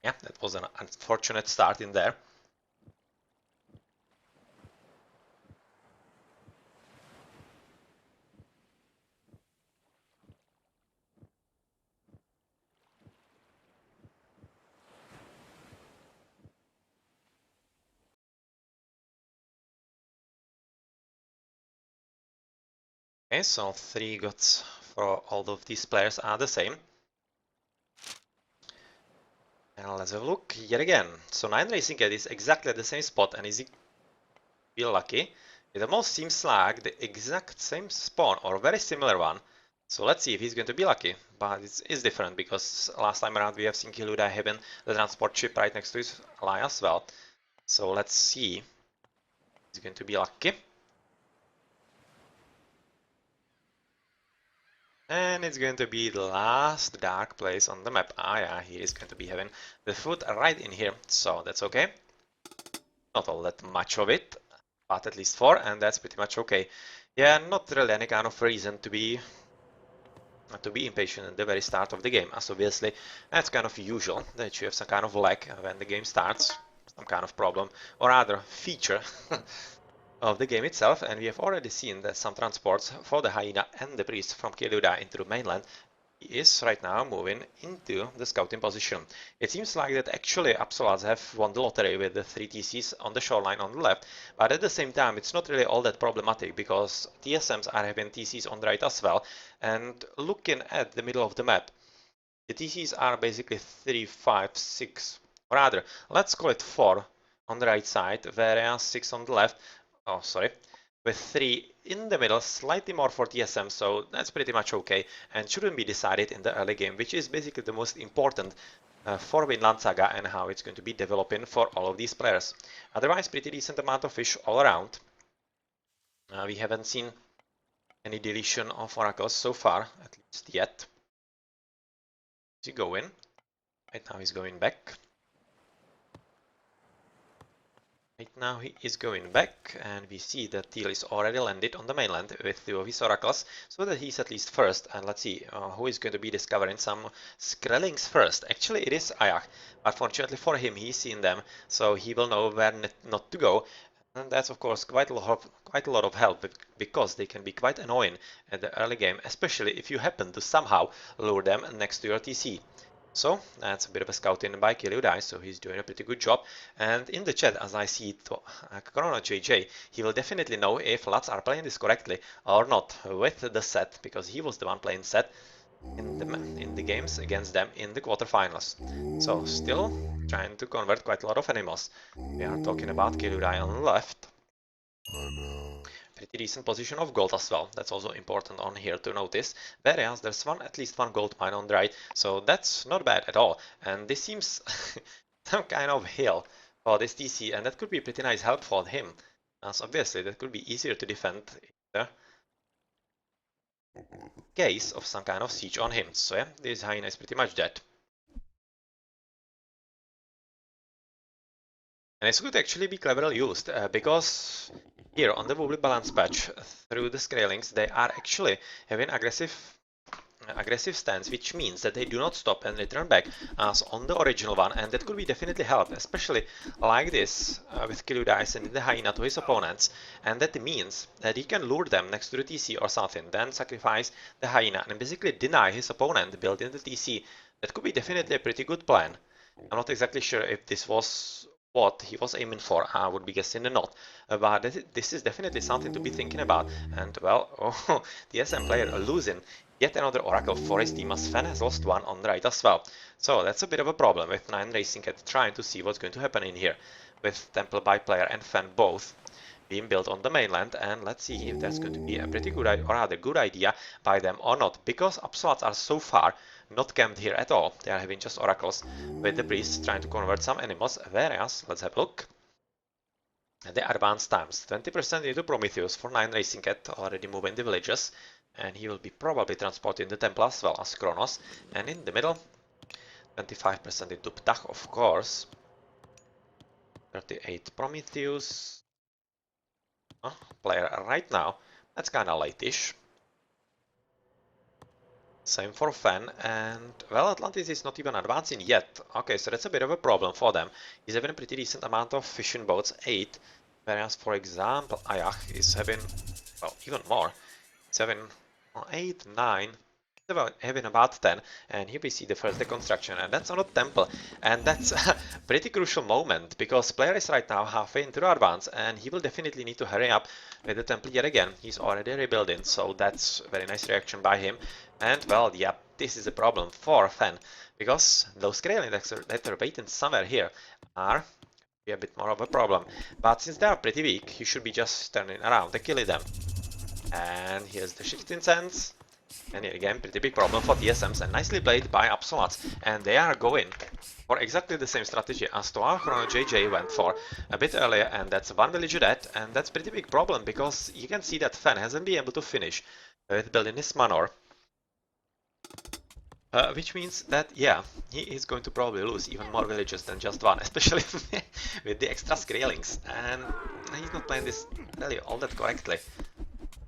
Yeah, that was an unfortunate start in there. Okay, so 3 gods for all of these players are the same. And let's have a look yet again. So 9 Racing Cat is exactly at the same spot, and is he feel lucky? It almost seems like the exact same spawn or a very similar one. So let's see if he's going to be lucky. But it's different because last time around we have seen Kiluda having the transport ship right next to his ally as well. So let's see if he's going to be lucky. And it's going to be the last dark place on the map. Ah yeah, he is going to be having the food right in here, so that's okay. Not all that much of it, but at least 4, and that's pretty much okay. Yeah, not really any kind of reason to be impatient at the very start of the game, as obviously that's kind of usual that you have some kind of lag when the game starts, some kind of problem or other feature of the game itself, and we have already seen that some transports for the hyena and the priest from Keluda into the mainland is right now moving into the scouting position. It seems like that actually Absolats have won the lottery with the 3 TCs on the shoreline on the left, but at the same time it's not really all that problematic because TSMs are having TCs on the right as well, and looking at the middle of the map, the TCs are basically 3, 5, 6, or rather, let's call it 4 on the right side, whereas 6 on the left, oh sorry, with 3 in the middle, slightly more for TSM, so that's pretty much okay, and shouldn't be decided in the early game, which is basically the most important for Vinlandsaga and how it's going to be developing for all of these players. Otherwise, pretty decent amount of fish all around. We haven't seen any deletion of oracles so far, at least yet. Is he going? Right now he's going back. Right now he is going back, and we see that Teal is already landed on the mainland with 2 of his oracles, so that he's at least first. And let's see who is going to be discovering some Skrellings first. Actually, it is Ayak, but fortunately for him, he's seen them, so he will know where not to go. And that's of course quite a lot of help, because they can be quite annoying at the early game, especially if you happen to somehow lure them next to your TC. So that's a bit of a scouting by Kiliudai, so he's doing a pretty good job. And in the chat, as I see it, Chrono JJ, he will definitely know if Lats are playing this correctly or not with the set, because he was the one playing set in the games against them in the quarterfinals. So still trying to convert quite a lot of animals. We are talking about Kiliudai on the left. Pretty decent position of gold as well. That's also important on here to notice. Whereas there's at least one gold mine on the right, so that's not bad at all. And this seems some kind of hill for this TC, and that could be pretty nice help for him, as obviously that could be easier to defend in the case of some kind of siege on him. So yeah, this hyena is pretty much dead. And it could actually be cleverly used, because here on the wobbly balance patch, through the scalings, they are actually having aggressive stance, which means that they do not stop and return back as on the original one, and that could be definitely help, especially like this with Kiludai sending the hyena to his opponents, and that means that he can lure them next to the TC or something, then sacrifice the hyena and basically deny his opponent building the TC. That could be definitely a pretty good plan. I'm not exactly sure if this was what he was aiming for. I would be guessing not, but this is definitely something to be thinking about. And well, oh, the SM player losing yet another Oracle for his team, as Fan has lost one on the right as well. So that's a bit of a problem with 9 Racing Cat trying to see what's going to happen in here, with Temple by player and Fan both being built on the mainland, and let's see if that's going to be a pretty good or rather good idea by them or not, because Absolats are so far not camped here at all. They are having just oracles with the priests trying to convert some animals, whereas, let's have a look, the advanced times, 20% into Prometheus for 9 Racing Cat, already moving the villages, and he will be probably transporting the temple as well as Kronos, and in the middle, 25% into Ptah, of course, 38 Prometheus, player right now, that's kinda late-ish. Same for Fen, and well, Atlantis is not even advancing yet. Okay, so that's a bit of a problem for them. He's having a pretty decent amount of fishing boats, 8, whereas, for example, Ayach is having, well, even more. He's having 8, 9, having about 10, and here we see the first deconstruction, and that's on a temple, and that's a pretty crucial moment, because player is right now halfway into the advance, and he will definitely need to hurry up with the temple yet again. He's already rebuilding, so that's a very nice reaction by him. And well, yeah, this is a problem for Fen, because those Kralin that are waiting somewhere here are a bit more of a problem. But since they are pretty weak, he should be just turning around and killing them. And here's the 16 cents. And here again, pretty big problem for TSMs, and nicely played by Absolats. And they are going for exactly the same strategy as to our Chrono JJ went for a bit earlier, and that's one villager dead, and that's pretty big problem, because you can see that Fen hasn't been able to finish with building his manor. Which means that, yeah, he is going to probably lose even more villages than just one, especially with the extra scalings. And he's not playing this really all that correctly.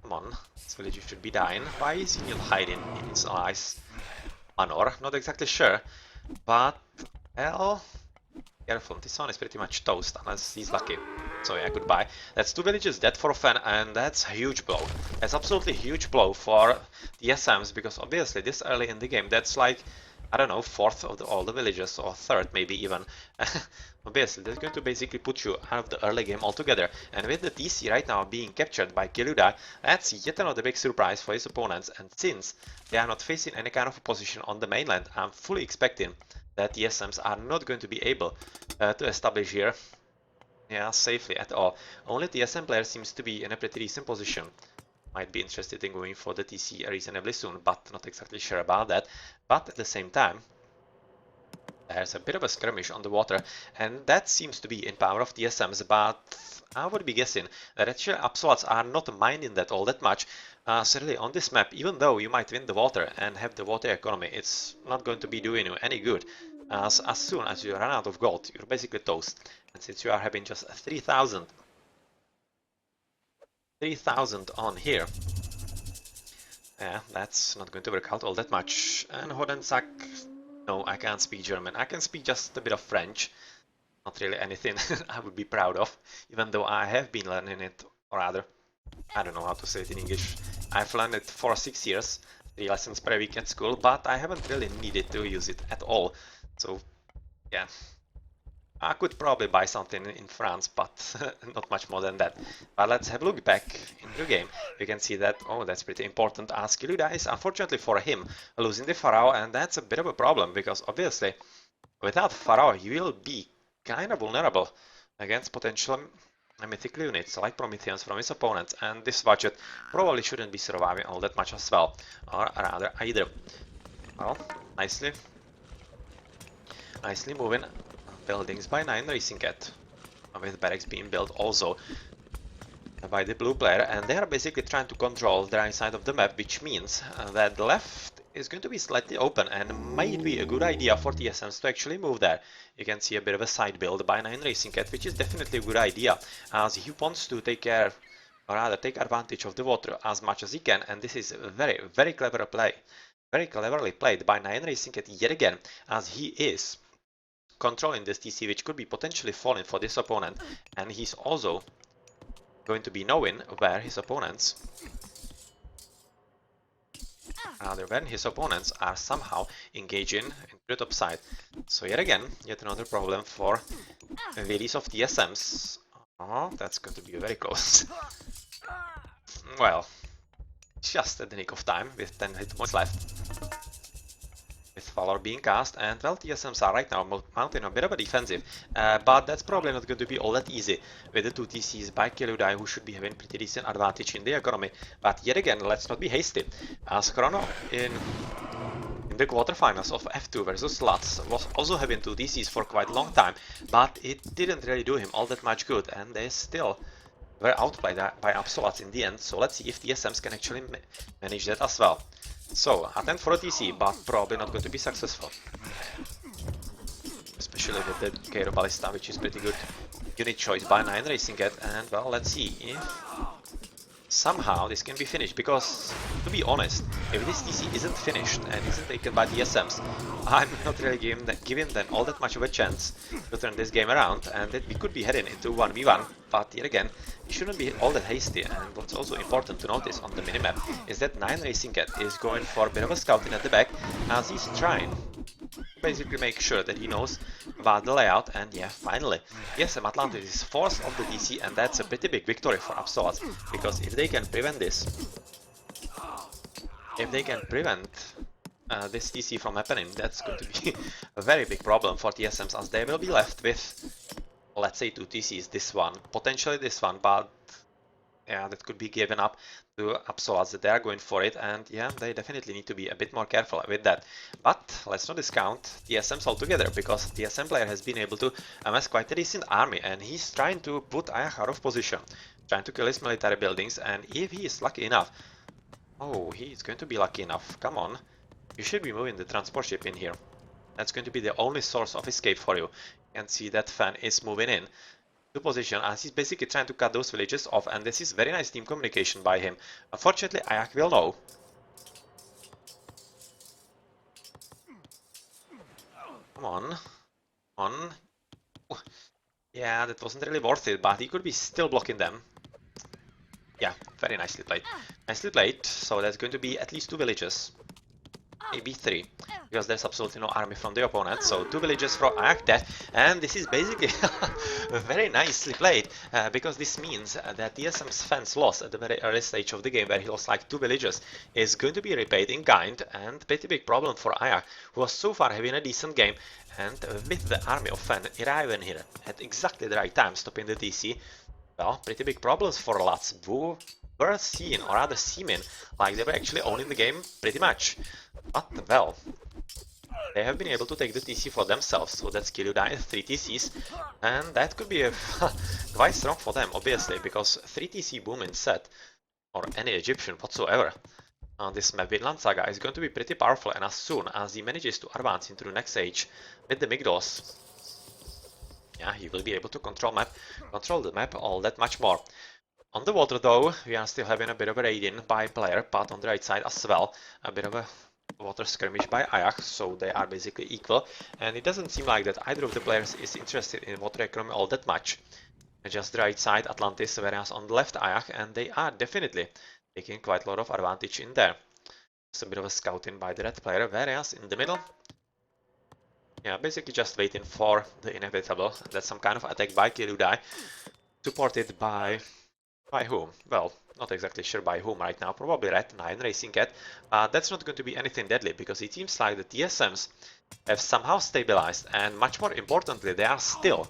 Come on, this villager should be dying. Why is he hiding in his eyes? Manor, not exactly sure. But, well, careful, this one is pretty much toast unless he's lucky. So yeah, goodbye. That's 2 villages dead for Fen, and that's a huge blow. That's absolutely a huge blow for the SMs, because obviously this early in the game, that's like, I don't know, 4th of all the villages, or 3rd maybe even. Obviously, that's going to basically put you out of the early game altogether. And with the TC right now being captured by Kiluda, that's yet another big surprise for his opponents. And since they are not facing any kind of opposition on the mainland, I'm fully expecting that the SMs are not going to be able to establish here, yeah, safely at all. Only the SM player seems to be in a pretty decent position. Might be interested in going for the TC reasonably soon, but not exactly sure about that. But at the same time, there's a bit of a skirmish on the water, and that seems to be in power of TSMs, but I would be guessing that actually Absoluts are not minding that all that much. Certainly on this map, even though you might win the water and have the water economy, it's not going to be doing you any good. As soon as you run out of gold, you're basically toast. And since you are having just 3,000 on here, yeah, that's not going to work out all that much. And Hodensack, no, I can't speak German. I can speak just a bit of French. Not really anything I would be proud of, even though I have been learning it, or rather, I don't know how to say it in English. I've learned it for 6 years, 3 lessons per week at school, but I haven't really needed to use it at all. So, yeah. I could probably buy something in France, but not much more than that. But let's have a look back in the game. You can see that, oh, that's pretty important, as Kiluda is, unfortunately for him, losing the Pharaoh, and that's a bit of a problem, because obviously, without Pharaoh, you will be kind of vulnerable against potential mythical units like Prometheans from his opponents, and this budget probably shouldn't be surviving all that much as well, or rather either. Well, nicely moving buildings by 9 Racing Cat, with barracks being built also by the blue player, and they are basically trying to control the right side of the map, which means that the left is going to be slightly open, and might be a good idea for TSMs to actually move there. You can see a bit of a side build by 9 Racing Cat, which is definitely a good idea, as he wants to take care, or rather take advantage of the water as much as he can, and this is a very clever play. Very cleverly played by 9 Racing Cat yet again, as he is controlling this TC, which could be potentially falling for this opponent, and he's also going to be knowing where his opponents, rather when his opponents are somehow engaging in the top side. So yet again, yet another problem for ladies of TSMs. Oh, that's going to be very close. Well, just at the nick of time with 10 hit points left. With Valor being cast, and well, TSMs are right now mounting a bit of a defensive, but that's probably not going to be all that easy with the 2 TCs by Kiludai, who should be having pretty decent advantage in the economy. But yet again, let's not be hasty, as Chrono in the quarterfinals of F2 versus Lutz was also having 2 TCs for quite a long time, but it didn't really do him all that much good, and they still were outplayed by Absoluts in the end. So let's see if TSMs can actually manage that as well. So, attempt for a TC, but probably not going to be successful. Especially with the Cairo Ballista, which is pretty good unit choice by 9 Racing Cat. And well, let's see if somehow this can be finished, because to be honest, if this TC isn't finished and isn't taken by TSMs, I'm not really giving them all that much of a chance to turn this game around, and that we could be heading into 1v1, but yet again, we shouldn't be all that hasty. And what's also important to notice on the minimap is that 9 Racing Cat is going for a bit of a scouting at the back, as he's trying basically make sure that he knows about the layout. And yeah, finally, TSM Atlantis is forced off the DC, and that's a pretty big victory for Absolas, because if they can prevent this, this TC from happening, that's going to be a very big problem for TSMs, as they will be left with, let's say, 2 TCs, this one, potentially this one, but yeah, that could be given up to Absolas, that they are going for it, and yeah, they definitely need to be a bit more careful with that. But let's not discount TSMs altogether, because TSM player has been able to amass quite a decent army, and he's trying to put Ayak out of position, trying to kill his military buildings, and if he is lucky enough, oh, he's going to be lucky enough, come on, you should be moving the transport ship in here. That's going to be the only source of escape for you. You can see that fan is moving in to position, as he's basically trying to cut those villages off, and this is very nice team communication by him. Unfortunately, Ayak will know. Come on. On. Yeah, that wasn't really worth it, but he could be still blocking them. Yeah, very nicely played. Nicely played, so that's going to be at least 2 villages. Maybe 3, because there's absolutely no army from the opponent, so 2 villages from Ayak death, and this is basically very nicely played, because this means that TSM's fans loss at the very early stage of the game, where he lost like 2 villages, is going to be repaid in kind, and pretty big problem for Ayak, who was so far having a decent game, and with the army of Fan arriving here at exactly the right time, stopping the TC, well, pretty big problems for Lats, who were seen, or rather seeming, like they were actually owning the game pretty much. But, well, they have been able to take the TC for themselves, so that's Kyliudai, 3 TCs, and that could be quite strong for them, obviously, because 3 TC boom in set, or any Egyptian whatsoever, on this map Vinlandsaga is going to be pretty powerful, and as soon as he manages to advance into the next age with the Migdos, yeah, he will be able to control the map all that much more. On the water though, we are still having a bit of a raid-in by player, but on the right side as well, a bit of a water skirmish by Ayak, so they are basically equal, and it doesn't seem like that either of the players is interested in water economy all that much. Just the right side Atlantis, whereas on the left Ayak, and they are definitely taking quite a lot of advantage in there. Just a bit of a scouting by the red player, whereas in the middle, yeah, basically just waiting for the inevitable. That's some kind of attack by Kyliudai, supported by whom? Well, not exactly sure by whom right now, probably Red 9 Racing Cat. That's not going to be anything deadly, because it seems like the TSMs have somehow stabilized, and much more importantly, they are still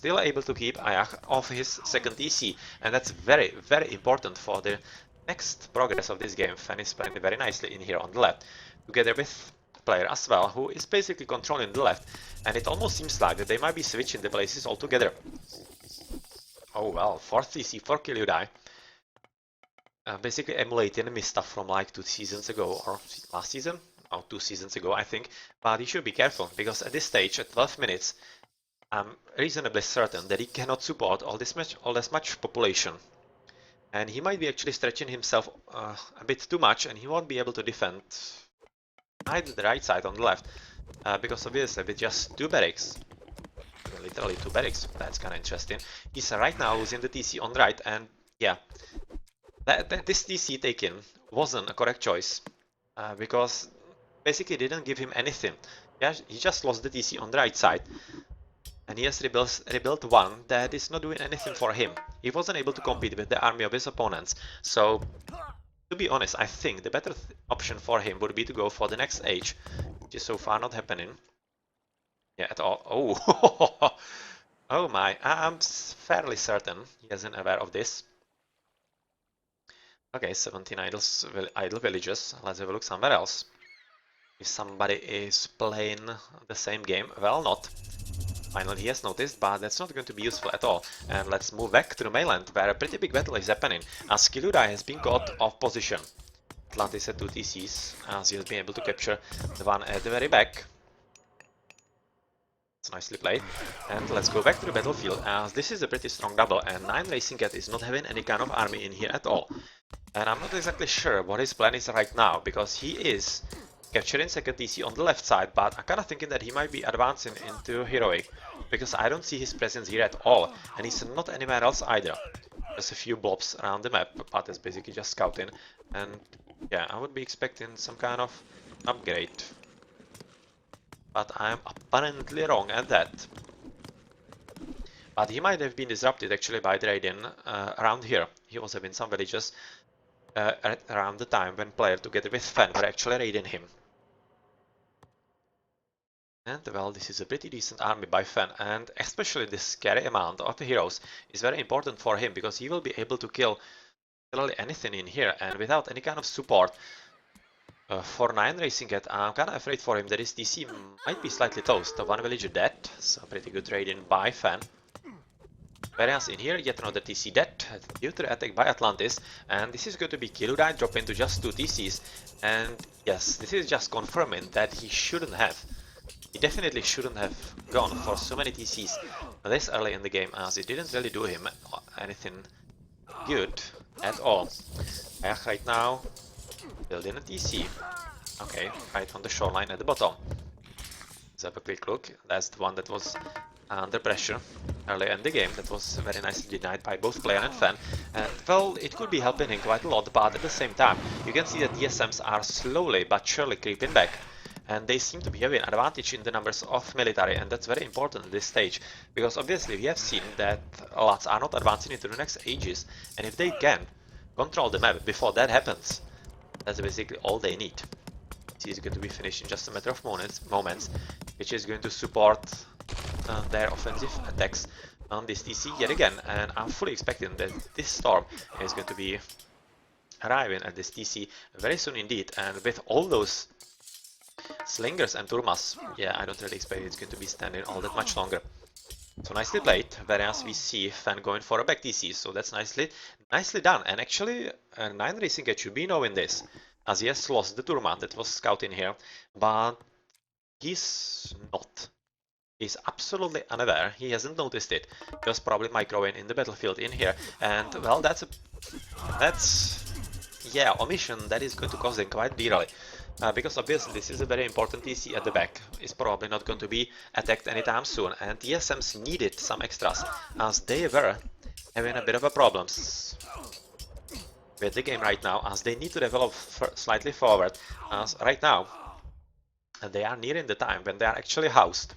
able to keep Ayak off his second TC, and that's very, very important for the next progress of this game. Fan is playing very nicely in here on the left, together with player as well, who is basically controlling the left, and it almost seems like that they might be switching the places altogether. Oh well, 4th TC for Kyliudai. Basically emulating Mista from like 2 seasons ago, or last season? Oh, 2 seasons ago, I think. But he should be careful, because at this stage, at 12 minutes, I'm reasonably certain that he cannot support all this much population. And he might be actually stretching himself a bit too much, and he won't be able to defend either the right side on the left, because obviously with just 2 barracks, literally 2 barracks, that's kind of interesting. He's right now losing the TC on the right, and yeah, this TC taken wasn't a correct choice, because basically didn't give him anything. Yeah, he just lost the TC on the right side, and he has rebuilt one that is not doing anything for him. He wasn't able to compete with the army of his opponents, so to be honest, I think the better option for him would be to go for the next age, which is so far not happening. Yeah, at all. Oh, oh my, I'm fairly certain he isn't aware of this. Okay, 17 idle villages. Let's have a look somewhere else. If somebody is playing the same game, well, not. Finally, he has noticed, but that's not going to be useful at all. And let's move back to the mainland, where a pretty big battle is happening, as Kyliudai has been caught off position. Atlantis had 2 TCs, as he has been able to capture the one at the very back. It's nicely played. And let's go back to the battlefield, as this is a pretty strong double, and 9 Racing Cat is not having any kind of army in here at all. And I'm not exactly sure what his plan is right now, because he is capturing second TC on the left side, but I'm kind of thinking that he might be advancing into Heroic, because I don't see his presence here at all, and he's not anywhere else either. Just a few blobs around the map, but it's basically just scouting, and yeah, I would be expecting some kind of upgrade. But I'm apparently wrong at that. But he might have been disrupted actually by the raiding around here. He was having some villages around the time when player together with Fen were actually raiding him. And well, this is a pretty decent army by Fen, and especially this scary amount of heroes is very important for him, because he will be able to kill literally anything in here, and without any kind of support for 9 Racing Cat, I'm kind of afraid for him that his DC might be slightly toast. One villager dead, so pretty good raiding by Fen. Whereas in here, yet another TC dead due to the attack by Atlantis, and this is going to be Kiludai dropping to just 2 TCs, and yes, this is just confirming that he definitely shouldn't have gone for so many TCs this early in the game, as it didn't really do him anything good at all. Right now, building a TC, okay, right on the shoreline at the bottom. Let's have a quick look. That's the one that was under pressure early in the game. That was very nicely denied by both player and Fan. And well, it could be helping him quite a lot, but at the same time, you can see that TSMs are slowly but surely creeping back. And they seem to be having advantage in the numbers of military, and that's very important at this stage, because obviously we have seen that lots are not advancing into the next ages, and if they can control the map before that happens, that's basically all they need. He is going to be finished in just a matter of moments, which is going to support their offensive attacks on this TC yet again, and I'm fully expecting that this storm is going to be arriving at this TC very soon indeed, and with all those slingers and turmas, yeah, I don't really expect it's going to be standing all that much longer. So nicely played, whereas we see Fan going for a back TC, so that's nicely done. And actually, 9 Racing Cat should be knowing this, as he has lost the Turma that was scouting here, but he's not. He's absolutely unaware, he hasn't noticed it. He was probably microwaving in the battlefield in here, and well, that's yeah, omission that is going to cost them quite dearly. Because obviously this is a very important TC at the back. It's probably not going to be attacked anytime soon, and TSMs needed some extras, as they were having a bit of a problems with the game right now, as they need to develop slightly forward, as right now they are nearing the time when they are actually housed.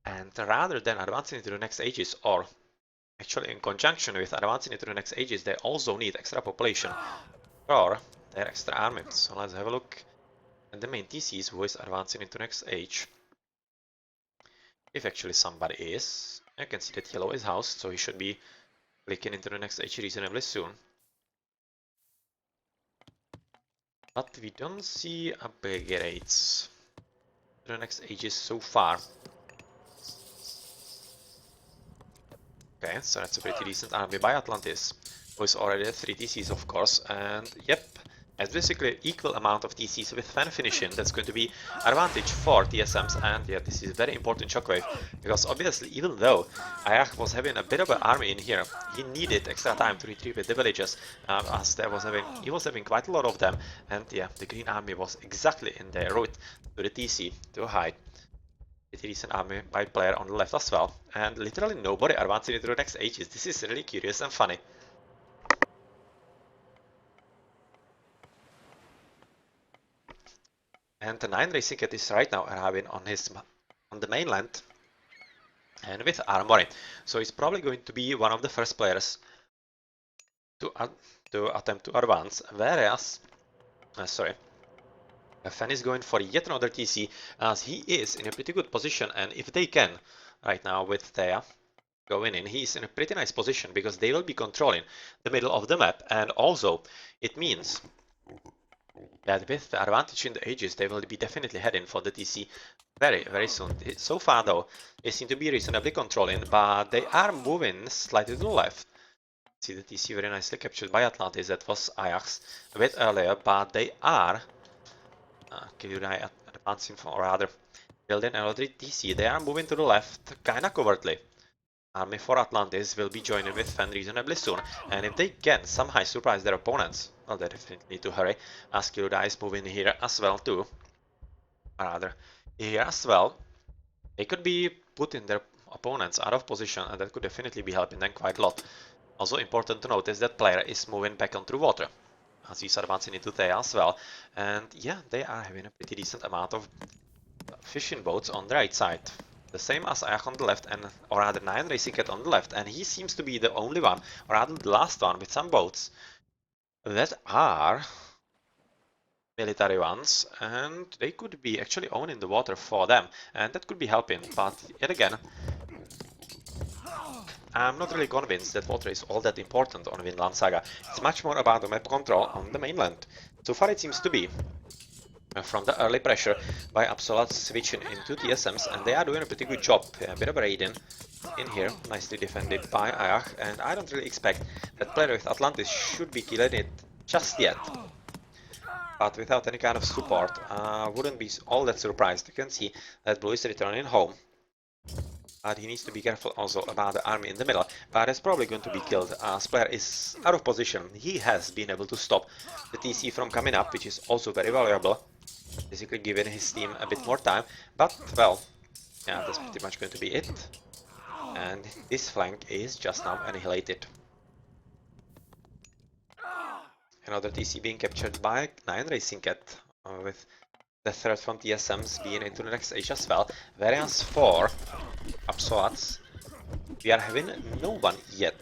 And rather than advancing into the next ages, or actually in conjunction with advancing into the next ages, they also need extra population for their extra army. So let's have a look at the main TCs who is advancing into next age. If actually somebody is, I can see that yellow is housed, so he should be clicking into the next age reasonably soon. But we don't see upgrades to the next ages so far. Okay, so that's a pretty decent army by Atlantis, who is already at 3 TCs of course, and yep, as basically equal amount of TCs with fan finishing. That's going to be advantage for TSMs, and yeah, this is very important shockwave, because obviously even though Ayach was having a bit of an army in here, he needed extra time to retrieve the villages, as he was having quite a lot of them, and yeah, the green army was exactly in the route to the TC to hide. Pretty decent army by player on the left as well, and literally nobody advancing into the next ages. This is really curious and funny. And the 9 Racing Cat is right now arriving on the mainland, and with armory, so he's probably going to be one of the first players to attempt to advance. Whereas, Fan is going for yet another TC, as he is in a pretty good position, and if they can right now with Thea going in, he's in a pretty nice position, because they will be controlling the middle of the map, and also it means that with the advantage in the ages, they will be definitely heading for the TC very soon. So far though, they seem to be reasonably controlling, but they are moving slightly to the left. See the TC very nicely captured by Atlantis. That was Ajax a bit earlier, but they are advancing, or rather Building another TC. They are moving to the left, kinda covertly. Army for Atlantis will be joining with Fen reasonably soon, and if they can somehow surprise their opponents, well, they definitely need to hurry. Askeruda is moving here as well too. Or rather, here as well. They could be putting their opponents out of position, and that could definitely be helping them quite a lot. Also important to notice that player is moving back onto water, as he's advancing into there as well. And yeah, they are having a pretty decent amount of fishing boats on the right side. The same as Ayach on the left, and or rather Nine Racing Cat on the left, and he seems to be the only one, or rather the last one, with some boats that are military ones, and they could be actually owning the water for them, and that could be helping. But yet again, I'm not really convinced that water is all that important on Vinlandsaga. It's much more about the map control on the mainland. So far it seems to be. From the early pressure by Absolat switching into TSMs, and they are doing a pretty good job. A bit of a raiding in here, nicely defended by Ayach, and I don't really expect that player with Atlantis should be killing it just yet. But without any kind of support, wouldn't be all that surprised. You can see that Blue is returning home. But he needs to be careful also about the army in the middle, but it's probably going to be killed as player is out of position. He has been able to stop the TC from coming up, which is also very valuable, basically giving his team a bit more time, but well, yeah, that's pretty much going to be it. And this flank is just now annihilated. Another TC being captured by Nine Racing Cat, with the threat from TSMs being into the next age as well. Whereas for Absolats, we are having no one yet.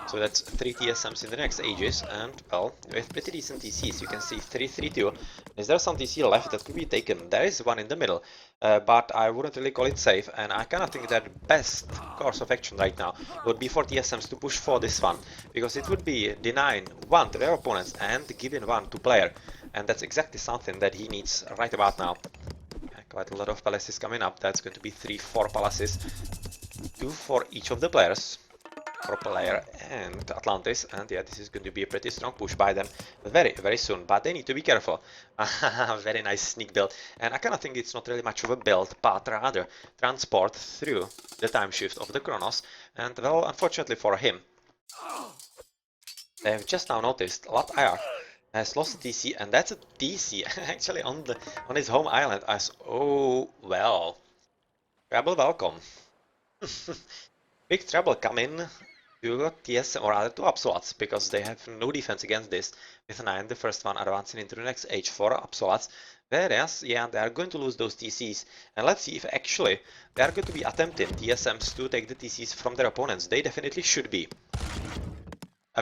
So that's 3 TSMs in the next ages, and well, with pretty decent TCs, you can see 3-3-2. Is there some TC left that could be taken? There is one in the middle, but I wouldn't really call it safe, and I kinda think that best course of action right now would be for TSMs to push for this one, because it would be denying one to their opponents and giving one to player, and that's exactly something that he needs right about now. Quite a lot of palaces coming up. That's going to be 3-4 palaces, 2 for each of the players. For player and Atlantis, and yeah, this is going to be a pretty strong push by them very soon, but they need to be careful. Very nice sneak build, and I kind of think it's not really much of a build, but rather transport through the time shift of the Chronos, and well, unfortunately for him, they've just now noticed Lat Ayar has lost a TC, and that's a TC actually on his home island. As oh well, trouble welcome. Big trouble coming to TSM, or rather to Absolats, because they have no defense against this, with 9 the first one advancing into the next age for Absolats, whereas, yeah, they are going to lose those TCs, and let's see if actually they are going to be attempting TSMs to take the TCs from their opponents. They definitely should be,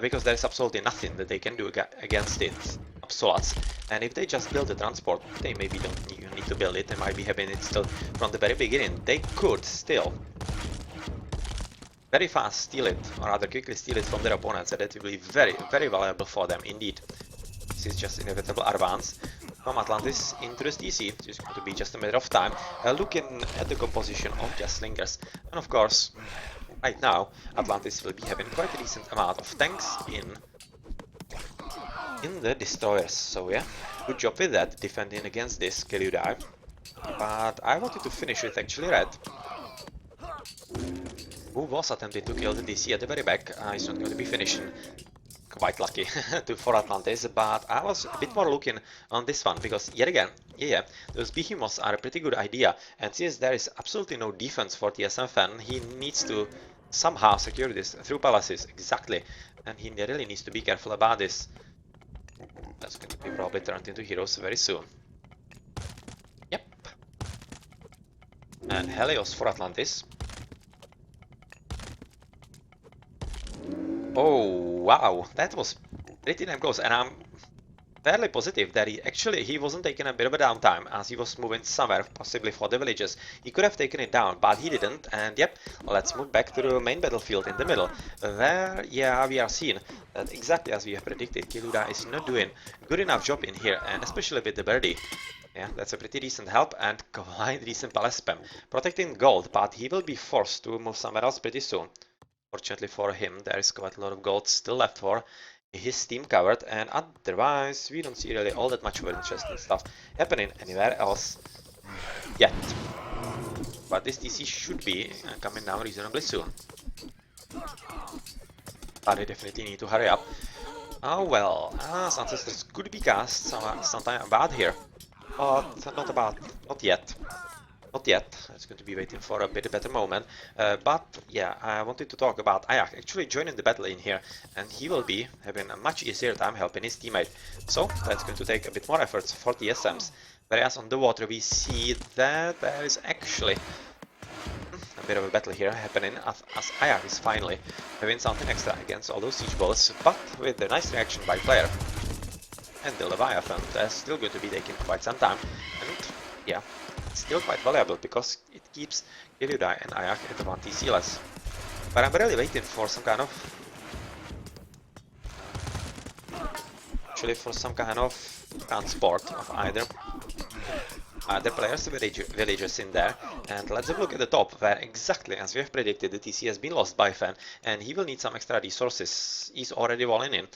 because there is absolutely nothing that they can do against it, Absolats, and if they just build the transport, they maybe don't even need to build it, they might be having it still from the very beginning. They could still very fast steal it, or rather quickly steal it from their opponents, and that will be very valuable for them indeed. This is just inevitable advance from Atlantis into the TC. It's going to be just a matter of time. Looking at the composition of just slingers, and of course, right now, Atlantis will be having quite a decent amount of tanks in the destroyers. So yeah, good job with that, defending against this Keludai. But I wanted to finish with actually Red, who was attempting to kill the DC at the very back. He's not going to be finishing. Quite lucky for Atlantis, but I was a bit more looking on this one, because yet again, yeah, those behemoths are a pretty good idea, and since there is absolutely no defense for TSM Fan, he needs to somehow secure this through palaces, exactly, and he really needs to be careful about this. That's going to be probably turned into heroes very soon. Yep. And Helios for Atlantis. Oh, wow, that was pretty damn close, and I'm fairly positive that he wasn't taking a bit of a downtime as he was moving somewhere, possibly for the villages. He could have taken it down, but he didn't, and yep, let's move back to the main battlefield in the middle, where, yeah, we are seeing that exactly as we have predicted, Kiluda is not doing good enough job in here, and especially with the birdie. Yeah, that's a pretty decent help and quite decent palace spam. Protecting gold, but he will be forced to move somewhere else pretty soon. Fortunately for him, there is quite a lot of gold still left for his team covered, and otherwise we don't see really all that much of interesting stuff happening anywhere else yet. But this TC should be coming down reasonably soon. But they definitely need to hurry up. Oh well, Ancestors could be cast sometime about here. But not about, not yet. Not yet, it's going to be waiting for a bit better moment. But yeah, I wanted to talk about Ayak actually joining the battle in here, and he will be having a much easier time helping his teammate. So that's going to take a bit more efforts for TSMs. Whereas on the water we see that there is actually a bit of a battle here happening as Ayak is finally having something extra against all those siege balls, but with the nice reaction by player. And the Leviathan, that's still going to be taking quite some time, and yeah, it's still quite valuable because it keeps Iludai and Ayak at 1 TC less. But I'm really waiting for some kind of... actually for some kind of transport of either players villagers in there. And let's have a look at the top, where exactly as we have predicted the TC has been lost by Fan, and he will need some extra resources. He's already walling in,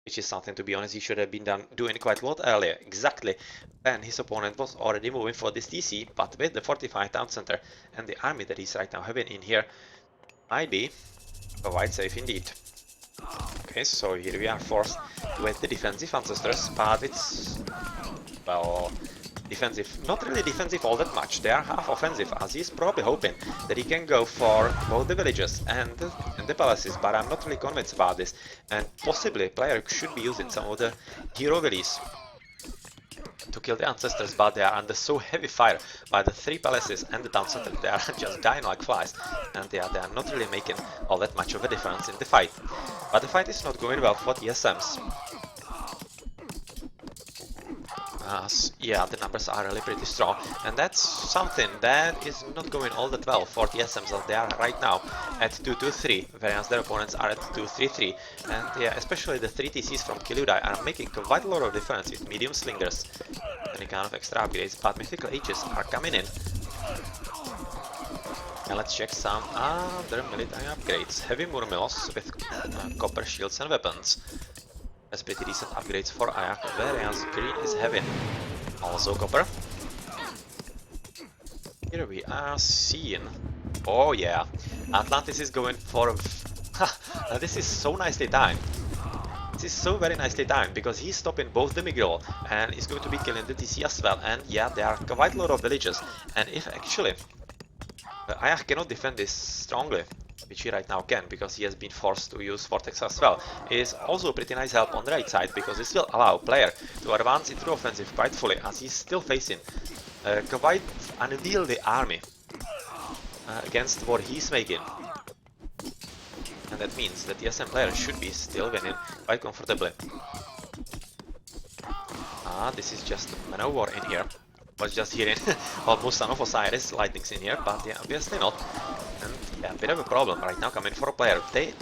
which is something, to be honest, he should have been doing quite a lot earlier. Exactly, and his opponent was already moving for this TC, but with the fortified town center and the army that he's right now having in here, might be quite safe indeed. Okay, so here we are forced with the defensive ancestors, but it's, well, defensive, not really defensive all that much. They are half offensive, as he's probably hoping that he can go for both the villages and the palaces, but I'm not really convinced about this. And possibly player should be using some of the hero villies to kill the ancestors, but they are under so heavy fire by the 3 palaces and the town center. They are just dying like flies, and they are not really making all that much of a difference in the fight. But the fight is not going well for TSMs. Yeah, the numbers are really pretty strong, and that's something that is not going all that well for the TSMs, as they are right now at 2-2-3, whereas their opponents are at 2-3-3. And yeah, especially the 3 TCs from Kiludai are making quite a lot of difference with medium slingers, any kind of extra upgrades, but mythical ages are coming in. And let's check some other military upgrades. Heavy Murmilos with copper shields and weapons. That's pretty decent upgrades for Ayak, whereas green is heavy. Also copper. Here we are seeing... oh yeah, Atlantis is going for... this is so nicely timed. This is so very nicely timed, because he's stopping both the Migral and is going to be killing the TC as well. And yeah, there are quite a lot of villages. And if actually Ayak cannot defend this strongly, which he right now can, because he has been forced to use Vortex as well, is also pretty nice help on the right side, because this will allow player to advance into offensive quite fully, as he's still facing quite unwieldy army against what he's making. And that means that the SM player should be still winning quite comfortably. This is just a maneuver in here. Was just hearing almost Son of Osiris lightnings in here, but yeah, obviously not. And yeah, a bit of a problem right now coming for a player. They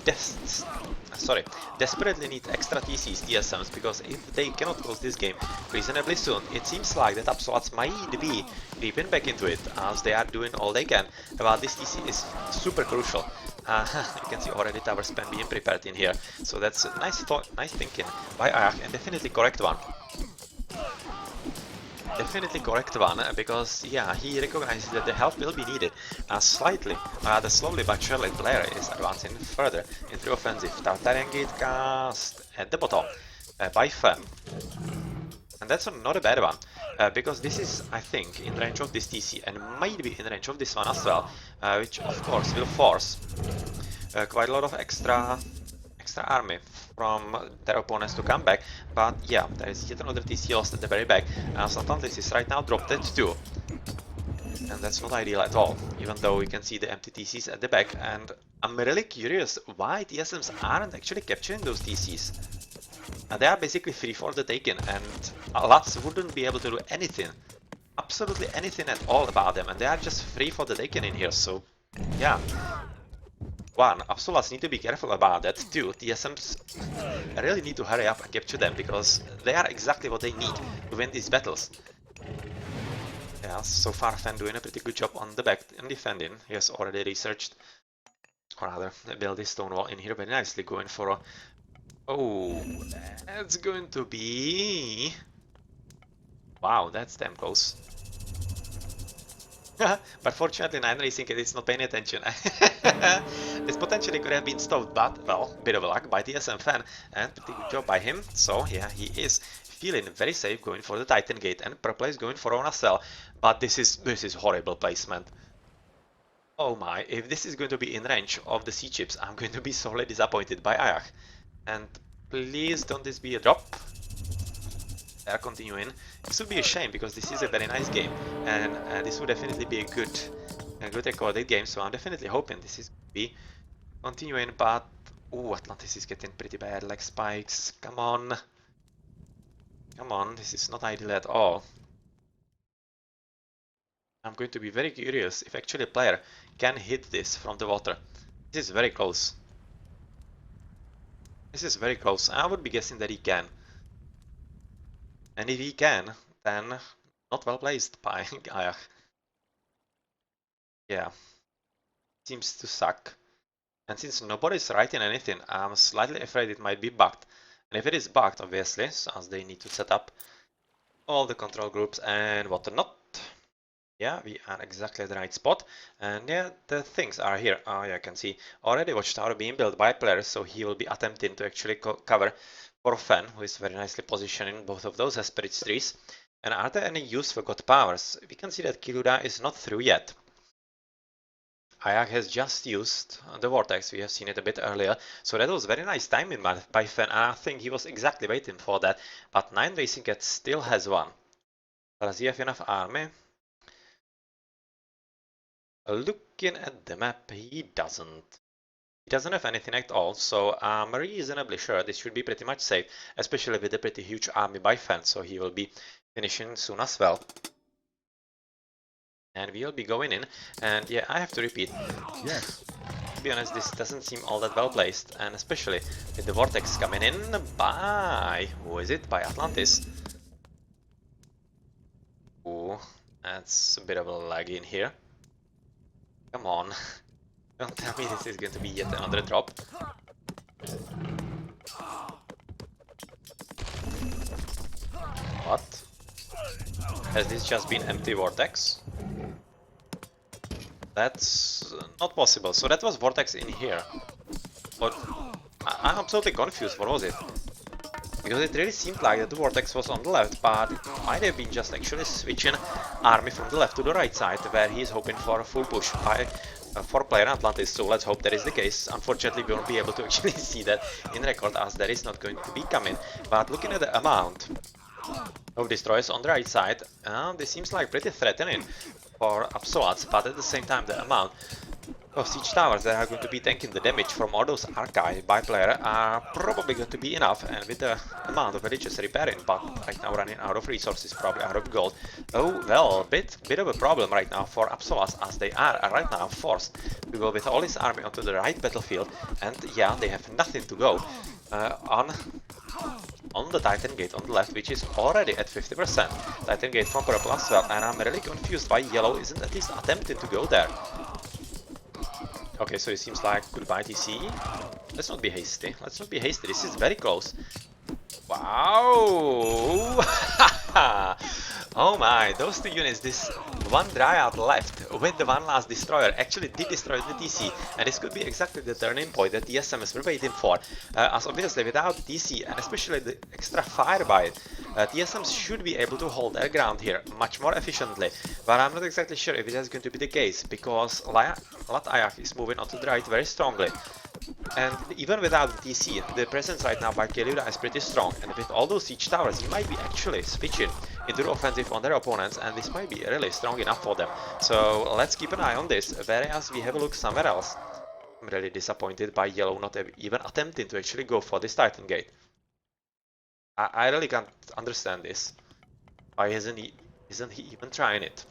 desperately need extra TCs, TSMs, because if they cannot close this game reasonably soon, it seems like that Absoluts might be creeping back into it, as they are doing all they can. But this TC is super crucial. You can see already tower spam being prepared in here, so that's a nice thinking by Ayak, and definitely correct one. Definitely correct one, because yeah, he recognizes that the help will be needed. Rather slowly but surely, player is advancing further into offensive. Tartarian Gate cast at the bottom by Fen. And that's not a bad one, because this is, I think, in range of this TC, and might be in range of this one as well, which of course will force quite a lot of extra army from their opponents to come back. But yeah, there is yet another TC lost at the very back. Atlantis is right now dropped at 2. And that's not ideal at all, even though we can see the empty TCs at the back. And I'm really curious why TSMs aren't actually capturing those TCs. They are basically free for the taking, and Lats wouldn't be able to do anything, absolutely anything at all about them, and they are just free for the taking in here. So yeah. 1, Absoluts need to be careful about that. 2, TSMs really need to hurry up and capture them, because they are exactly what they need to win these battles. Yeah, so far Fan doing a pretty good job on the back and defending. He has already researched, or rather built this stone wall in here very nicely, going for a Oh, that's going to be... Wow, that's damn close. But fortunately, 9 Racing is not paying attention. This potentially could have been stopped, but, well, bit of luck by TSM fan, and pretty good job by him. So, yeah, he is feeling very safe going for the Titan Gate, and Purple is going for a cell. But this is horrible placement. Oh my, if this is going to be in range of the sea chips, I'm going to be sorely disappointed by Ayak. And please don't this be a drop. They are continuing. This would be a shame because this is a very nice game, and this would definitely be a good recorded game. So I'm definitely hoping this is going to be continuing. But oh, Atlantis is getting pretty bad. Like spikes. Come on, come on. This is not ideal at all. I'm going to be very curious if actually a player can hit this from the water. This is very close. This is very close. I would be guessing that he can. And if he can, then not well placed by Ayak. Yeah, seems to suck. And since nobody's writing anything, I'm slightly afraid it might be bugged. And if it is bugged, obviously, as they need to set up all the control groups and whatnot. Yeah, we are exactly at the right spot. And yeah, the things are here. Oh yeah, I can see already watchtower being built by players, so he will be attempting to actually cover for Fen, who is very nicely positioning both of those as spirit trees. And are there any use for god powers? We can see that Kiluda is not through yet. Ayak has just used the vortex, we have seen it a bit earlier, so that was very nice timing by Fen, and I think he was exactly waiting for that, but 9 Racing Cat still has one. Does he have enough army? Looking at the map, he doesn't. He doesn't have anything at all, so I'm reasonably sure this should be pretty much safe, especially with a pretty huge army by Fen, so he will be finishing soon as well. And we'll be going in, and yeah, I have to repeat, Yes. to be honest, this doesn't seem all that well placed, and especially with the vortex coming in by... who is it? By Atlantis. Ooh, that's a bit of a lag in here. Come on, don't tell me this is going to be yet another drop. What? Has this just been empty vortex? That's not possible. So that was vortex in here. But I'm absolutely confused. What was it? Because it really seemed like that the vortex was on the left, but it might have been just actually switching army from the left to the right side, where he's hoping for a full push by for player Atlantis. So let's hope that is the case. Unfortunately, we won't be able to actually see that in record, as that is not going to be coming. But looking at the amount of destroyers on the right side, this seems like pretty threatening for Absoluts, but at the same time the amount of siege towers that are going to be tanking the damage from all those archive by player are probably going to be enough, and with the amount of villages repairing, but right now running out of resources, probably out of gold. Oh well, bit of a problem right now for Absoluts, as they are right now forced to go with all his army onto the right battlefield, and yeah, they have nothing to go on the Titan Gate on the left, which is already at 50%. Titan Gate from purple as well, and I'm really confused why yellow isn't at least attempting to go there. Okay, so it seems like goodbye TC. Let's not be hasty. Let's not be hasty. This is very close. Wow! Oh my, those two units, this one Dryad left with the one last destroyer actually did destroy the TC, and this could be exactly the turning point that the TSM were waiting for, as obviously without TC and especially the extra fire by it, TSMs should be able to hold their ground here much more efficiently, but I'm not exactly sure if it is going to be the case, because Latayak is moving onto the right very strongly. And even without the TC, the presence right now by Kelura is pretty strong, and with all those siege towers, he might be actually switching into the offensive on their opponents, and this might be really strong enough for them. So let's keep an eye on this, whereas we have a look somewhere else. I'm really disappointed by Yellow not even attempting to actually go for this Titan Gate. I really can't understand this. Why isn't he even trying it?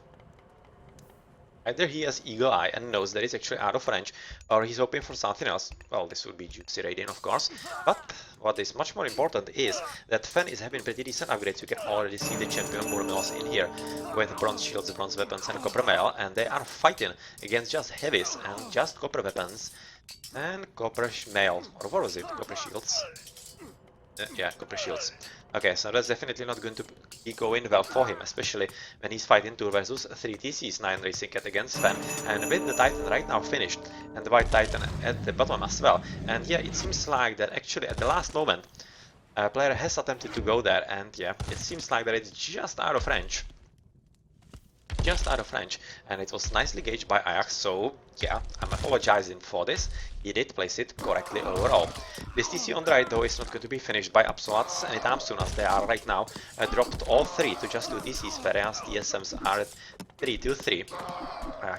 Either he has eagle eye and knows that it's actually out of range, or he's hoping for something else. Well, this would be Juicy Radiant, of course, but what is much more important is that Fen is having pretty decent upgrades. You can already see the champion Murmillos in here with bronze shields, bronze weapons and copper mail, and they are fighting against just heavies and just copper weapons and copper mail, or what was it? Copper shields. Yeah, copper shields. Okay, so that's definitely not going to be going well for him, especially when he's fighting 2 versus 3 TCs, 9 racing cat against Fan, and with the Titan right now finished, and the White Titan at the bottom as well. And yeah, it seems like that actually at the last moment, a player has attempted to go there, and yeah, it seems like that it's just out of range. Just out of range, and it was nicely gauged by Ajax, so yeah, I'm apologizing for this. He did place it correctly overall. This TC on the right though is not going to be finished by Absolats anytime soon, as they are right now dropped all 3 to just 2 TCs, whereas TSMs are at 3-2-3.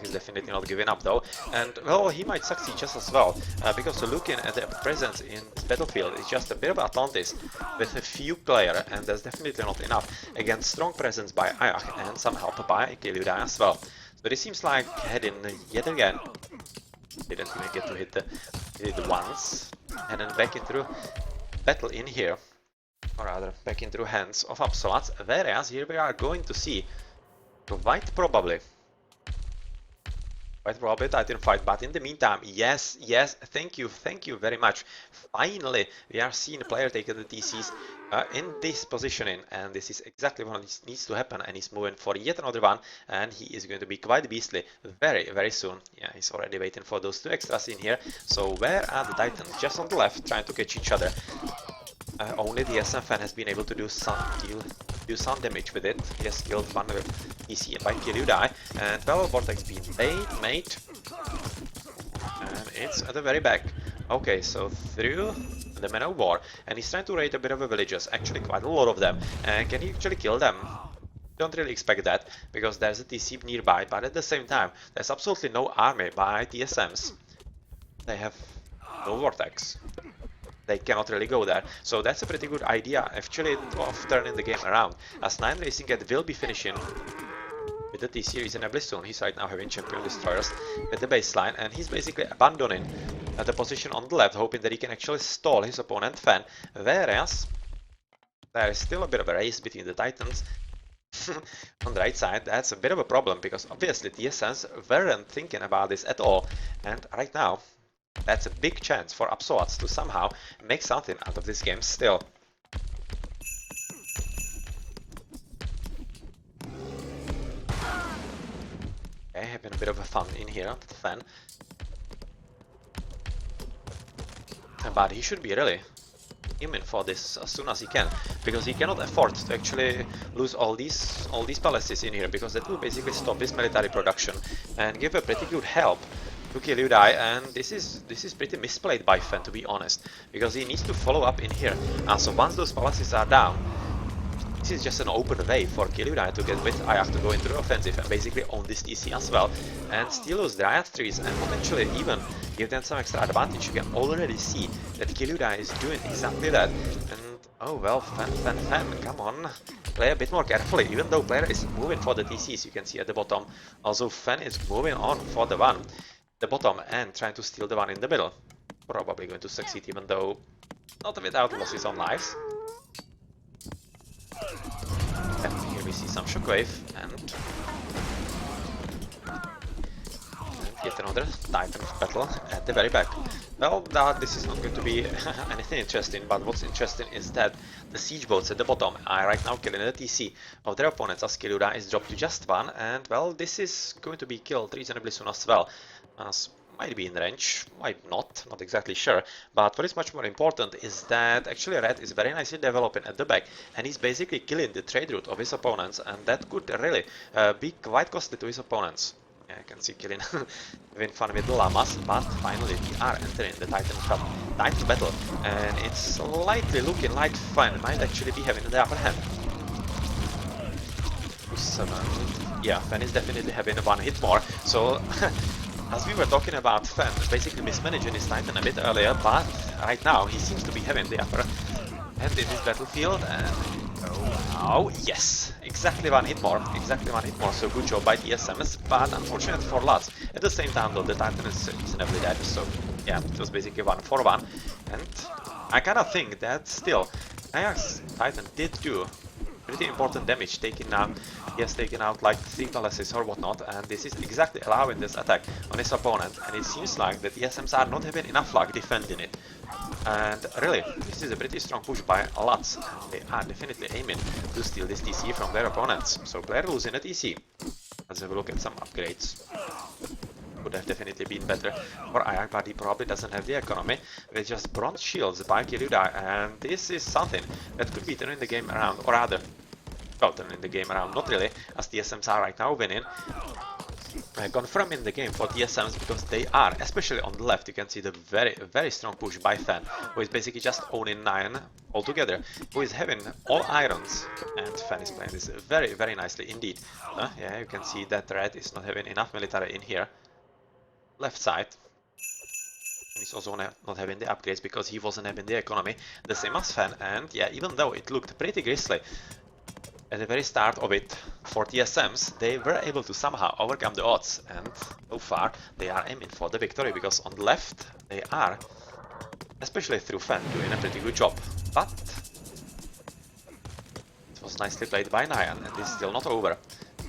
He's definitely not giving up though, and well, he might succeed just as well, because looking at the presence in this battlefield is just a bit of Atlantis with a few players, and that's definitely not enough against strong presence by Ayak and some help by Kiliuda as well. So this seems like heading yet again. Didn't even get to hit the once, and then back into battle in here, or rather back into hands of Absolats, whereas here we are going to see quite probably Titan fight, but in the meantime, yes, thank you very much. Finally, we are seeing a player take the TCs in this positioning, and this is exactly what needs to happen, and he's moving for yet another one, and he is going to be quite beastly very soon. Yeah, he's already waiting for those 2 extras in here. So where are the Titans? Just on the left, trying to catch each other. Only the SM fan has been able to do some damage with it. He has killed one TC by Kiliudai, and well, Vortex being made, and it's at the very back. Okay, so through the Man of War, and he's trying to raid a bit of the villagers, actually quite a lot of them, and can he actually kill them? Don't really expect that, because there's a TC nearby, but at the same time, there's absolutely no army by TSMs. They have no Vortex. They cannot really go there. So that's a pretty good idea, actually, of turning the game around, as 9 Racing Cat will be finishing with the TC reasonably soon. He's right now having Champion Destroyers with the baseline, and he's basically abandoning the position on the left, hoping that he can actually stall his opponent Fan, whereas there is still a bit of a race between the Titans. On the right side, that's a bit of a problem, because obviously TSMs weren't thinking about this at all, and right now that's a big chance for Absolats to somehow make something out of this game still. Okay, having a bit of a fun in here, the Fan. But he should be really aiming for this as soon as he can, because he cannot afford to actually lose all these palaces in here, because that will basically stop his military production and give a pretty good help to Kiliudai, and this is pretty misplayed by Fan, to be honest, because he needs to follow up in here. So once those palaces are down, this is just an open way for Kiliudai to get with Ayak to go into the offensive and basically own this TC as well, and steal those Dryad trees and potentially even give them some extra advantage. You can already see that Kiliudai is doing exactly that, and oh well, Fan, come on, play a bit more carefully. Even though player is moving for the TCs, you can see at the bottom, also Fan is moving on for the bottom and trying to steal the one in the middle. Probably going to succeed, even though not without losses on lives. And here we see some shockwave, and yet another Titan battle at the very back. Well, this is not going to be anything interesting, but what's interesting is that the siege boats at the bottom are right now killing the TC of their opponents, as Kiliuda is dropped to just 1, and well, this is going to be killed reasonably soon as well, as might be in range, might not exactly sure, but what is much more important is that actually Red is very nicely developing at the back, and he's basically killing the trade route of his opponents, and that could really be quite costly to his opponents. Yeah, I can see killing having fun with the llamas, but finally we are entering the Titan battle, and it's slightly looking like Fan might actually be having the upper hand. Yeah, Fan is definitely having one hit more, so as we were talking about Fan basically mismanaging his Titan a bit earlier, but right now he seems to be having the upper hand in this battlefield, and oh yes, exactly one hit more, so good job by TSMs, but unfortunate for Lutz. At the same time though, the Titan is reasonably dead, so yeah, it was basically 1-for-1, and I kinda think that still Ajax Titan did do pretty important damage taken now. He has taken out like 3 palaces or whatnot, and this is exactly allowing this attack on his opponent, and it seems like the TSMs are not having enough luck defending it. And really, this is a pretty strong push by lots, and they are definitely aiming to steal this TC from their opponents. So player losing a TC. Let's have a look at some upgrades. Would have definitely been better for Ayak, but he probably doesn't have the economy with just bronze shields by Kiryuda, and this is something that could be turning the game around, or rather, well, turning the game around, not really, as TSMs are right now winning. Confirming the game for TSMs because they are, especially on the left, you can see the very strong push by Fan, who is basically just owning 9 altogether, who is having all irons, and Fan is playing this very nicely indeed. Yeah, you can see that Red is not having enough military in here. Left side. He's also not having the upgrades because he wasn't having the economy, the same as Fan, and yeah, even though it looked pretty grisly at the very start of it for TSMs, they were able to somehow overcome the odds, and so far they are aiming for the victory because on the left they are, especially through Fan, doing a pretty good job. But it was nicely played by Nyan, and this is still not over.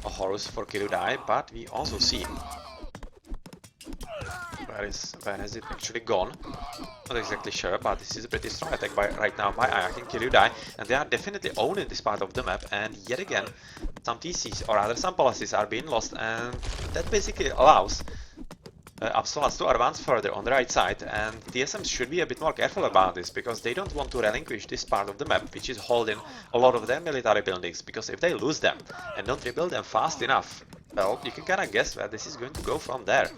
A Horus for Kirudai, but we also see where has it actually gone? Not exactly sure, but this is a pretty strong attack right now by Ayak and Kiryudai, and they are definitely owning this part of the map, and yet again some TCs, or rather some palaces, are being lost, and that basically allows Absolats to advance further on the right side, and TSMs should be a bit more careful about this, because they don't want to relinquish this part of the map, which is holding a lot of their military buildings, because if they lose them and don't rebuild them fast enough, well, you can kinda guess where this is going to go from there.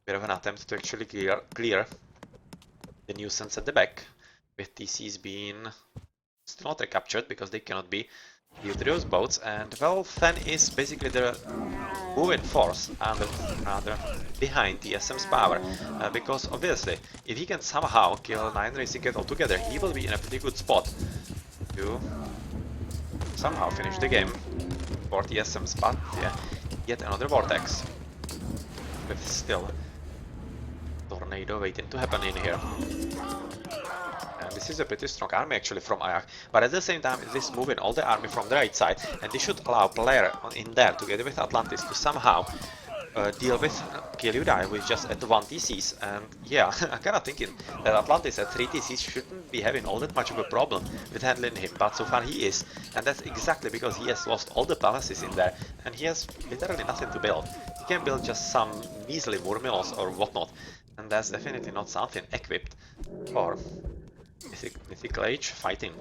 Bit of an attempt to actually clear the nuisance at the back, with TCs being still not recaptured because they cannot be due to those boats, and well, Fan is basically the moving force and rather behind TSM's power, because obviously if he can somehow kill 9 Racing Cat altogether, he will be in a pretty good spot to somehow finish the game for TSM's, but yeah, yet another vortex with still tornado waiting to happen in here. And this is a pretty strong army actually from Ayak, but at the same time it is moving all the army from the right side, and this should allow player in there together with Atlantis to somehow deal with Kiryudai with just at 1 TCs, and yeah, I'm kinda thinking that Atlantis at 3 TCs shouldn't be having all that much of a problem with handling him, but so far he is, and that's exactly because he has lost all the palaces in there, and he has literally nothing to build. He can build just some measly Murmillos or whatnot, and that's definitely not something equipped for Mythical Age fighting.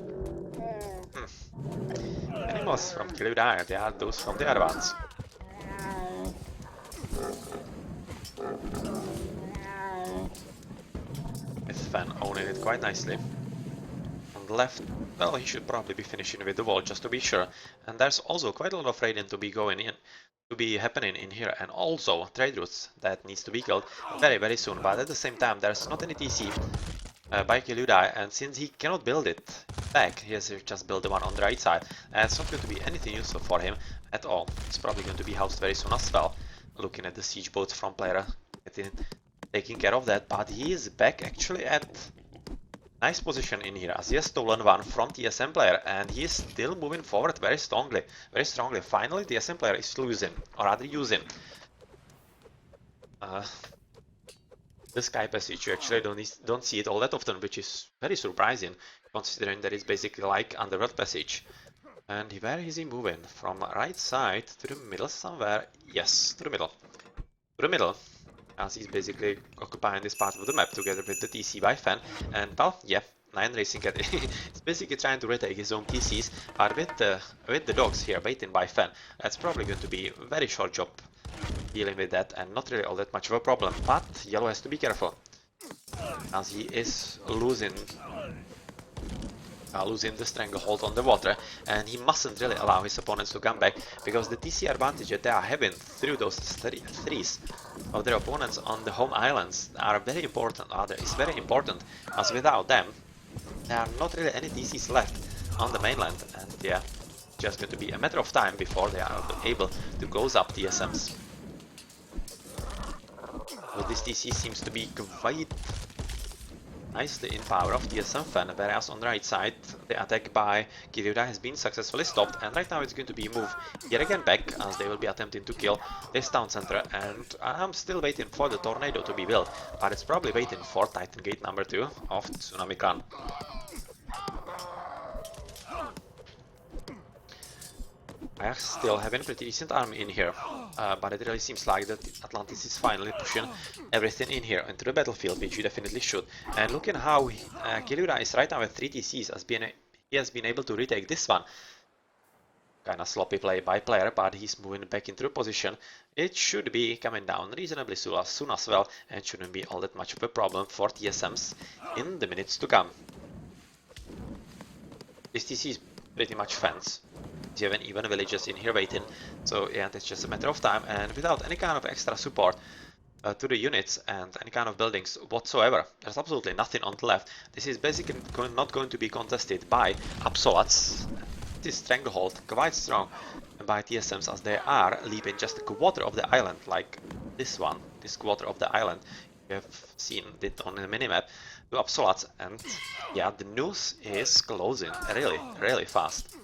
Animals from Kiryudai, they are those from the advance. With Fan owning it quite nicely. On the left, well, he should probably be finishing with the wall just to be sure. And there's also quite a lot of raiding to be happening in here, and also trade routes that needs to be killed very soon. But at the same time, there's not any TC by Kiryudai, and since he cannot build it back, he has to just build the one on the right side, and it's not going to be anything useful for him at all. It's probably going to be housed very soon as well. Looking at the siege boats from player, taking care of that, but he is back actually at nice position in here, as he has stolen one from TSM player, and he is still moving forward very strongly. Finally, TSM player is losing, or rather using the Sky Passage. You actually don't see it all that often, which is very surprising, considering that it's basically like Underworld Passage. And where is he moving? From right side to the middle somewhere? Yes, to the middle. To the middle, as he's basically occupying this part of the map together with the TC by Fan. And well, yeah, 9 Racing Cat is basically trying to retake his own TCs, but with the dogs here waiting by Fan, that's probably going to be a very short job dealing with that, and not really all that much of a problem. But Yellow has to be careful, as he is losing the stranglehold on the water, and he mustn't really allow his opponents to come back, because the TC advantage that they are having through those threes of their opponents on the home islands are very important, is very important, as without them there are not really any TCs left on the mainland, and yeah, just going to be a matter of time before they are able to close up TSMs. But this TC seems to be quite nicely in power of TSM Fan, whereas on the right side the attack by Kiryuda has been successfully stopped, and right now it's going to be moved yet again back as they will be attempting to kill this town center, and I'm still waiting for the tornado to be built, but it's probably waiting for Titan Gate number 2 of Tsunami Khan. I still have a pretty decent army in here, but it really seems like that Atlantis is finally pushing everything in here into the battlefield, which you definitely should. And looking how Kiryuda is right now at 3 TCs, he has been able to retake this one. Kinda sloppy play by player, but he's moving back into a position. It should be coming down reasonably soon as well, and shouldn't be all that much of a problem for TSMs in the minutes to come. This TC is pretty much fence. You have even villages in here waiting, so yeah, it's just a matter of time, and without any kind of extra support to the units and any kind of buildings whatsoever, there's absolutely nothing on the left. This is basically not going to be contested by Absolats. This stranglehold quite strong by TSMs as they are leaving just a quarter of the island, like this one, this quarter of the island. You have seen it on the minimap to Absolats, and yeah, the news is closing really fast.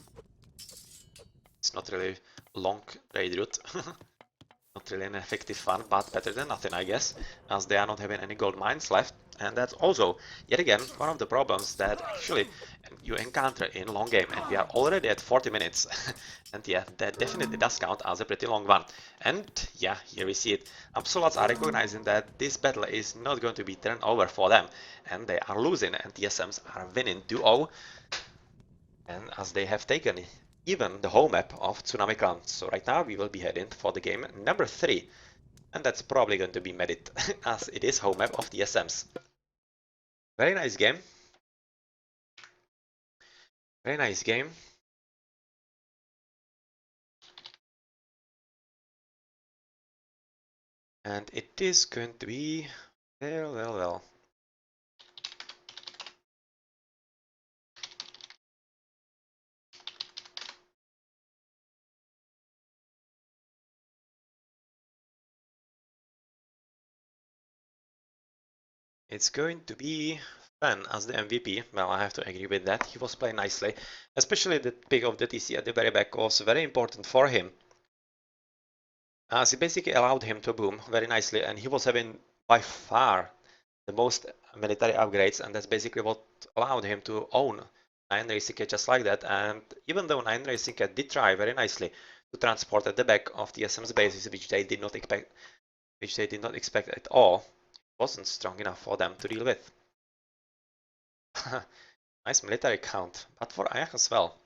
It's not really long trade route, not really an effective one, but better than nothing, I guess, as they are not having any gold mines left. And that's also, yet again, one of the problems that actually you encounter in long game, and we are already at 40 minutes. And yeah, that definitely does count as a pretty long one. And yeah, here we see it. Absoluts are recognizing that this battle is not going to be turned over for them, and they are losing, and TSMs are winning 2-0. And as they have taken even the home map of Tsunami Khan. So right now we will be heading for the game number 3. And that's probably going to be Medit, as it is home map of TSMs. Very nice game. Very nice game. And it is going to be... well. It's going to be Fan as the MVP. Well, I have to agree with that. He was playing nicely. Especially the pick of the TC at the very back was very important for him, as it basically allowed him to boom very nicely, and he was having by far the most military upgrades, and that's basically what allowed him to own 9 Racing Cat just like that. And even though 9 Racing Cat did try very nicely to transport at the back of TSM's bases, which they did not expect at all, it wasn't strong enough for them to deal with. Nice military count, but for Ayak as well.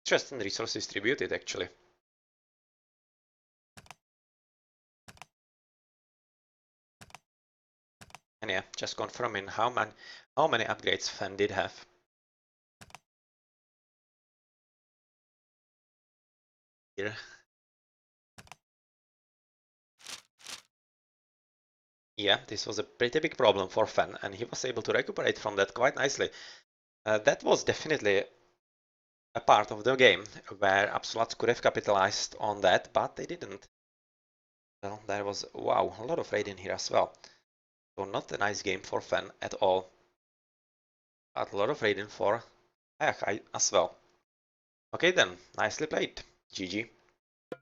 Interesting resource distributed actually. And yeah, just confirming how many upgrades Fan did have. Here. Yeah, this was a pretty big problem for Fan, and he was able to recuperate from that quite nicely. That was definitely a part of the game where Absoluts could have capitalized on that, but they didn't. Well, there was, wow, a lot of raid in here as well. So not a nice game for Fan at all. But a lot of raiding for Ayak as well. Okay then, nicely played. GG.